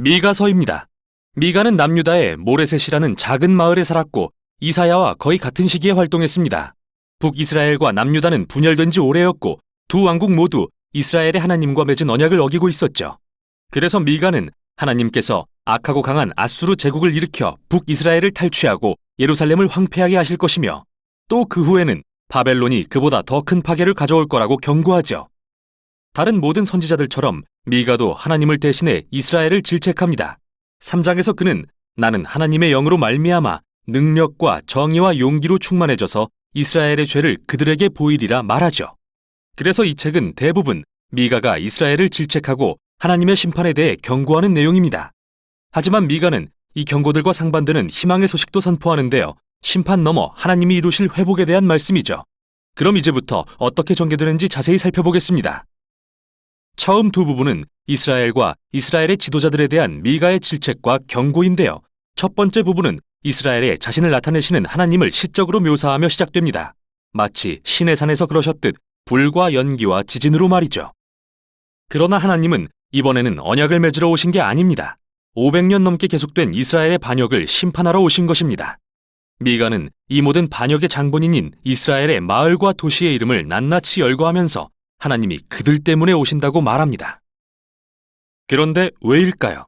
미가서입니다. 미가는 남유다의 모레셋이라는 작은 마을에 살았고 이사야와 거의 같은 시기에 활동했습니다. 북이스라엘과 남유다는 분열된 지 오래였고 두 왕국 모두 이스라엘의 하나님과 맺은 언약을 어기고 있었죠. 그래서 미가는 하나님께서 악하고 강한 아수르 제국을 일으켜 북이스라엘을 탈취하고 예루살렘을 황폐하게 하실 것이며 또 그 후에는 바벨론이 그보다 더 큰 파괴를 가져올 거라고 경고하죠. 다른 모든 선지자들처럼 미가도 하나님을 대신해 이스라엘을 질책합니다. 3장에서 그는 나는 하나님의 영으로 말미암아 능력과 정의와 용기로 충만해져서 이스라엘의 죄를 그들에게 보이리라 말하죠. 그래서 이 책은 대부분 미가가 이스라엘을 질책하고 하나님의 심판에 대해 경고하는 내용입니다. 하지만 미가는 이 경고들과 상반되는 희망의 소식도 선포하는데요. 심판 넘어 하나님이 이루실 회복에 대한 말씀이죠. 그럼 이제부터 어떻게 전개되는지 자세히 살펴보겠습니다. 처음 두 부분은 이스라엘과 이스라엘의 지도자들에 대한 미가의 질책과 경고인데요. 첫 번째 부분은 이스라엘에 자신을 나타내시는 하나님을 시적으로 묘사하며 시작됩니다. 마치 신의 산에서 그러셨듯 불과 연기와 지진으로 말이죠. 그러나 하나님은 이번에는 언약을 맺으러 오신 게 아닙니다. 500년 넘게 계속된 이스라엘의 반역을 심판하러 오신 것입니다. 미가는 이 모든 반역의 장본인인 이스라엘의 마을과 도시의 이름을 낱낱이 열거하면서 하나님이 그들 때문에 오신다고 말합니다. 그런데 왜일까요?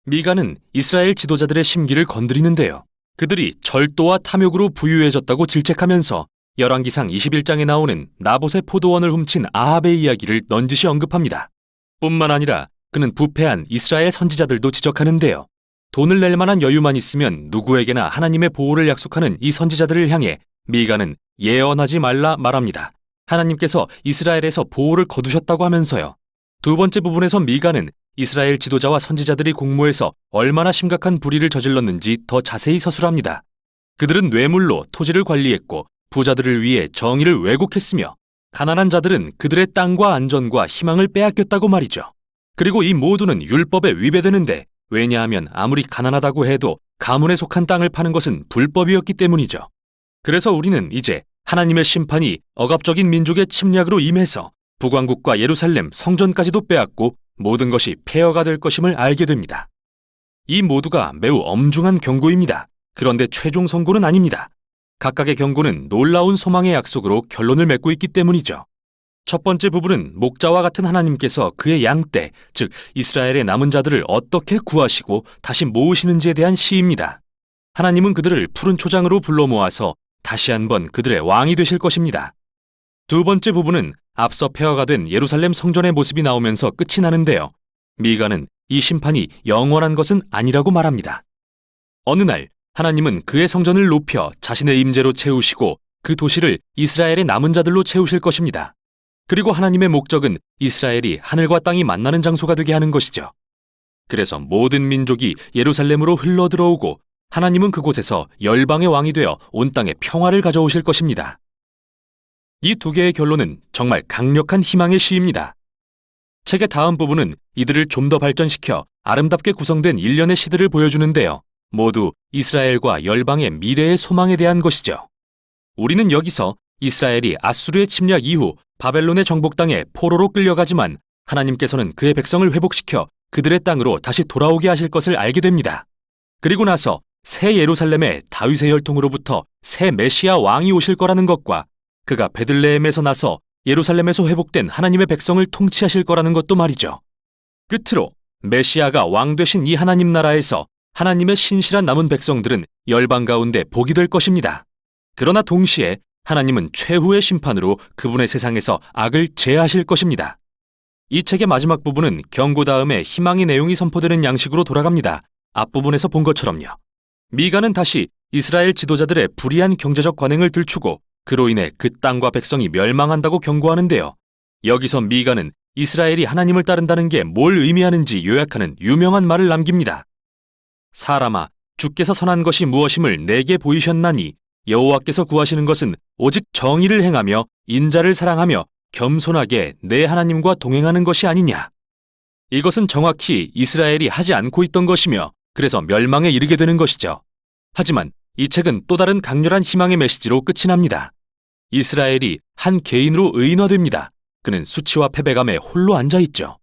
미가는 이스라엘 지도자들의 심기를 건드리는데요. 그들이 절도와 탐욕으로 부유해졌다고 질책하면서 열왕기상 21장에 나오는 나봇의 포도원을 훔친 아합의 이야기를 넌지시 언급합니다. 뿐만 아니라 그는 부패한 이스라엘 선지자들도 지적하는데요. 돈을 낼 만한 여유만 있으면 누구에게나 하나님의 보호를 약속하는 이 선지자들을 향해 미가는 예언하지 말라 말합니다. 하나님께서 이스라엘에서 보호를 거두셨다고 하면서요. 두 번째 부분에서 미가는 이스라엘 지도자와 선지자들이 공모해서 얼마나 심각한 불의를 저질렀는지 더 자세히 서술합니다. 그들은 뇌물로 토지를 관리했고 부자들을 위해 정의를 왜곡했으며 가난한 자들은 그들의 땅과 안전과 희망을 빼앗겼다고 말이죠. 그리고 이 모두는 율법에 위배되는데 왜냐하면 아무리 가난하다고 해도 가문에 속한 땅을 파는 것은 불법이었기 때문이죠. 그래서 우리는 이제 하나님의 심판이 억압적인 민족의 침략으로 임해서 북왕국과 예루살렘 성전까지도 빼앗고 모든 것이 폐허가 될 것임을 알게 됩니다. 이 모두가 매우 엄중한 경고입니다. 그런데 최종 선고는 아닙니다. 각각의 경고는 놀라운 소망의 약속으로 결론을 맺고 있기 때문이죠. 첫 번째 부분은 목자와 같은 하나님께서 그의 양떼, 즉 이스라엘의 남은 자들을 어떻게 구하시고 다시 모으시는지에 대한 시입니다. 하나님은 그들을 푸른 초장으로 불러 모아서 다시 한번 그들의 왕이 되실 것입니다. 두 번째 부분은 앞서 폐허가 된 예루살렘 성전의 모습이 나오면서 끝이 나는데요. 미가는 이 심판이 영원한 것은 아니라고 말합니다. 어느 날 하나님은 그의 성전을 높여 자신의 임재로 채우시고 그 도시를 이스라엘의 남은 자들로 채우실 것입니다. 그리고 하나님의 목적은 이스라엘이 하늘과 땅이 만나는 장소가 되게 하는 것이죠. 그래서 모든 민족이 예루살렘으로 흘러 들어오고 하나님은 그곳에서 열방의 왕이 되어 온 땅에 평화를 가져오실 것입니다. 이 두 개의 결론은 정말 강력한 희망의 시입니다. 책의 다음 부분은 이들을 좀 더 발전시켜 아름답게 구성된 일련의 시들을 보여주는데요. 모두 이스라엘과 열방의 미래의 소망에 대한 것이죠. 우리는 여기서 이스라엘이 아수르의 침략 이후 바벨론의 정복 땅에 포로로 끌려가지만 하나님께서는 그의 백성을 회복시켜 그들의 땅으로 다시 돌아오게 하실 것을 알게 됩니다. 그리고 나서 새 예루살렘의 다윗의 혈통으로부터 새 메시아 왕이 오실 거라는 것과 그가 베들레헴에서 나서 예루살렘에서 회복된 하나님의 백성을 통치하실 거라는 것도 말이죠. 끝으로 메시아가 왕 되신 이 하나님 나라에서 하나님의 신실한 남은 백성들은 열방 가운데 복이 될 것입니다. 그러나 동시에 하나님은 최후의 심판으로 그분의 세상에서 악을 제하실 것입니다. 이 책의 마지막 부분은 경고 다음에 희망의 내용이 선포되는 양식으로 돌아갑니다. 앞부분에서 본 것처럼요. 미가는 다시 이스라엘 지도자들의 불의한 경제적 관행을 들추고 그로 인해 그 땅과 백성이 멸망한다고 경고하는데요. 여기서 미가는 이스라엘이 하나님을 따른다는 게 뭘 의미하는지 요약하는 유명한 말을 남깁니다. 사람아, 주께서 선한 것이 무엇임을 내게 보이셨나니 여호와께서 구하시는 것은 오직 정의를 행하며 인자를 사랑하며 겸손하게 내 하나님과 동행하는 것이 아니냐. 이것은 정확히 이스라엘이 하지 않고 있던 것이며 그래서 멸망에 이르게 되는 것이죠. 하지만 이 책은 또 다른 강렬한 희망의 메시지로 끝이 납니다. 이스라엘이 한 개인으로 의인화됩니다. 그는 수치와 패배감에 홀로 앉아있죠.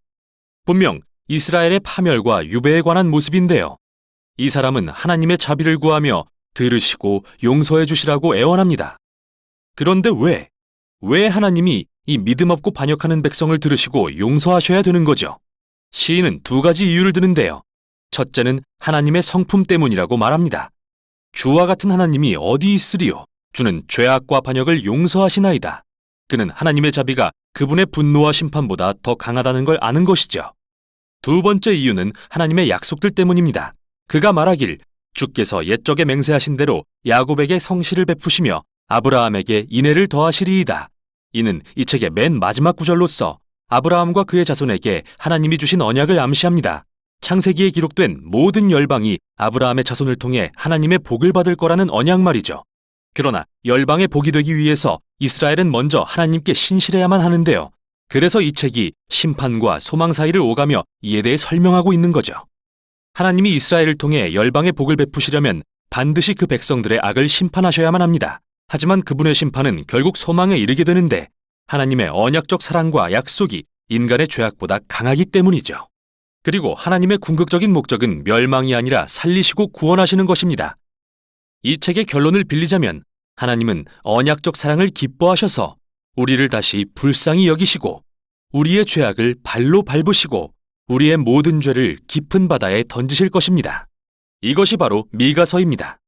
분명 이스라엘의 파멸과 유배에 관한 모습인데요. 이 사람은 하나님의 자비를 구하며 들으시고 용서해 주시라고 애원합니다. 그런데 왜 하나님이 이 믿음 없고 반역하는 백성을 들으시고 용서하셔야 되는 거죠? 시인은 두 가지 이유를 드는데요. 첫째는 하나님의 성품 때문이라고 말합니다. 주와 같은 하나님이 어디 있으리요? 주는 죄악과 반역을 용서하시나이다. 그는 하나님의 자비가 그분의 분노와 심판보다 더 강하다는 걸 아는 것이죠. 두 번째 이유는 하나님의 약속들 때문입니다. 그가 말하길 주께서 옛적에 맹세하신 대로 야곱에게 성실을 베푸시며 아브라함에게 인애를 더하시리이다. 이는 이 책의 맨 마지막 구절로서 아브라함과 그의 자손에게 하나님이 주신 언약을 암시합니다. 창세기에 기록된 모든 열방이 아브라함의 자손을 통해 하나님의 복을 받을 거라는 언약 말이죠. 그러나 열방의 복이 되기 위해서 이스라엘은 먼저 하나님께 신실해야만 하는데요. 그래서 이 책이 심판과 소망 사이를 오가며 이에 대해 설명하고 있는 거죠. 하나님이 이스라엘을 통해 열방의 복을 베푸시려면 반드시 그 백성들의 악을 심판하셔야만 합니다. 하지만 그분의 심판은 결국 소망에 이르게 되는데 하나님의 언약적 사랑과 약속이 인간의 죄악보다 강하기 때문이죠. 그리고 하나님의 궁극적인 목적은 멸망이 아니라 살리시고 구원하시는 것입니다. 이 책의 결론을 빌리자면 하나님은 언약적 사랑을 기뻐하셔서 우리를 다시 불쌍히 여기시고 우리의 죄악을 발로 밟으시고 우리의 모든 죄를 깊은 바다에 던지실 것입니다. 이것이 바로 미가서입니다.